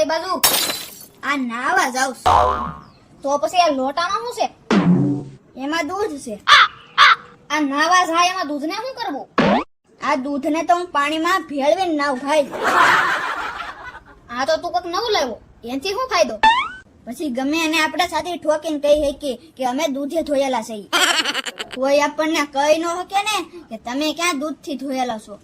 કઈ બાજુ? આ નાવા જાવ તો પછી આ લોટામાં શું છે? એમાં દૂધ છે. આ નાવા જાય એમાં દૂધને શું કરવું? આ દૂધને તો હું પાણીમાં ભેળવીને નાવ ભાઈ. આ તો તું કઈક નવું લાવ્યો, એનાથી શું ફાયદો? પછી ગમે એને આપણા સાથે ઠોકીને કહી શકીએ કે અમે દૂધે ધોયેલા છીએ. કોઈ આપણને કહી ન શકે ને કે તમે ક્યાં દૂધથી ધોયેલા છો.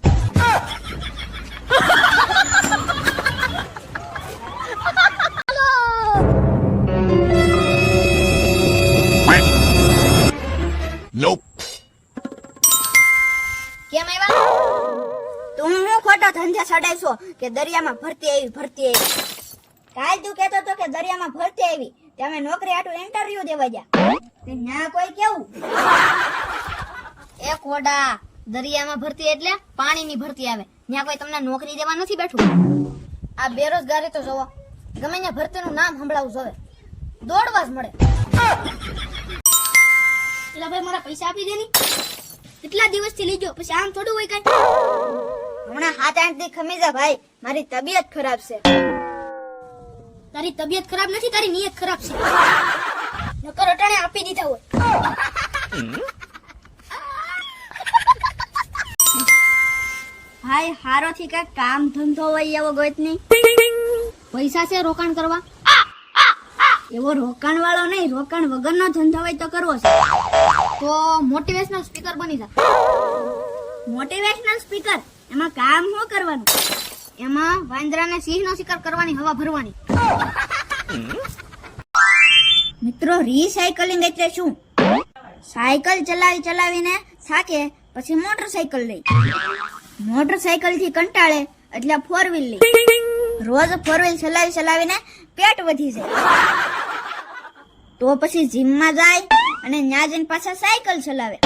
Nope. કેમ આવ્યા? તું હું ખોટો ધંધે ચડાઈશો કે દરિયામાં ભરતી આવી. કાલ તું કહેતો હતો કે દરિયામાં ભરતી આવી તમે નોકરી આટું ઇન્ટરવ્યુ દેવા ગયા. ત્યાં કોઈ કેવું? એ કોડા, દરિયામાં ભરતી એટલે પાણીની ભરતી આવે. ત્યાં કોઈ તમને નોકરી દેવા નથી બેઠું. આ બેરોજગારી તો જોવો, ગમે ત્યાં ભરતીનું નામ સંભળાવું જોવે, દોડવા જ મળે. એટલે ભાઈ મારા પૈસા આપી દે ની. કેટલા દિવસથી લીધો, પછી આમ થોડું હોય કઈ. હમણાં 7-8 દી ખમી જા ભાઈ, મારી તબિયત ખરાબ છે. તારી તબિયત ખરાબ નથી, તારી નિયત ખરાબ છે. નકર અટાણે આપી દીધા હોય. ભાઈ હારો થી કઈ કામ ધંધો હોય એવો ગોત નહીં. પૈસા છે રોકાણ કરવા? એવો રોકાણ વાળો નહીં, રોકાણ વગરનો ધંધો હોય તો કરવો છે. તો મોટિવેશનલ સ્પીકર બની જા. મોટિવેશનલ સ્પીકર, એમાં કામ શું કરવાનું? એમાં વાંદરાને સિંહનો શિકાર કરવાની હવા ભરવાની. મિત્રો, રીસાયકલિંગ એટલે શું? સાયકલ ચલાવીને થાકે પછી મોટરસાયકલ લઈ. મોટરસાયકલ થી કંટાળે એટલે 4 વ્હીલ લઈ. રોજ 4 વ્હીલ ચલાવીને પેટ વધી જાય. તો પછી જીમમાં જાય અને ન્યા જઈને પાછા સાયકલ ચલાવે.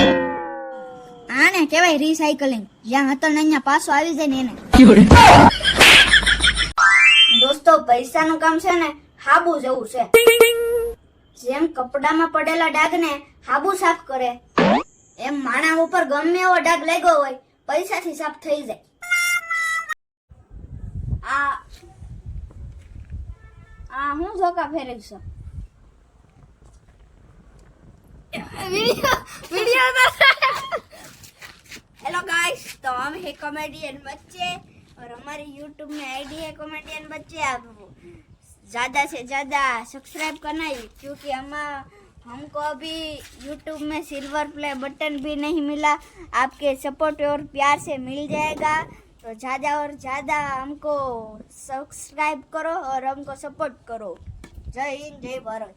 આને કહેવાય રીસાયકલિંગ. જ્યાં હતો ને અહીંયા પાછો આવી જાય ને એને. દોસ્તો, પૈસાનું કામ છે ને હાબુ જેવું છે. જેમ કપડામાં પડેલા ડાઘને હાબુ સાફ કરે, એમ માણા ઉપર ગમે એવો ડાઘ લાગ્યો હોય પૈસાથી સાફ થઈ જાય. આ હું ઝોકા ફેરવી છું. हेलो गाइस, तो हम है कॉमेडियन बच्चे और हमारी यूट्यूब में आईडी है कॉमेडियन बच्चे. आप ज़्यादा से ज़्यादा सब्सक्राइब करना है, क्योंकि हमको अभी यूट्यूब में सिल्वर प्ले बटन भी नहीं मिला. आपके सपोर्ट और प्यार से मिल जाएगा. तो ज़्यादा और ज़्यादा हमको सब्सक्राइब करो और हमको सपोर्ट करो. जय हिंद, जय भारत.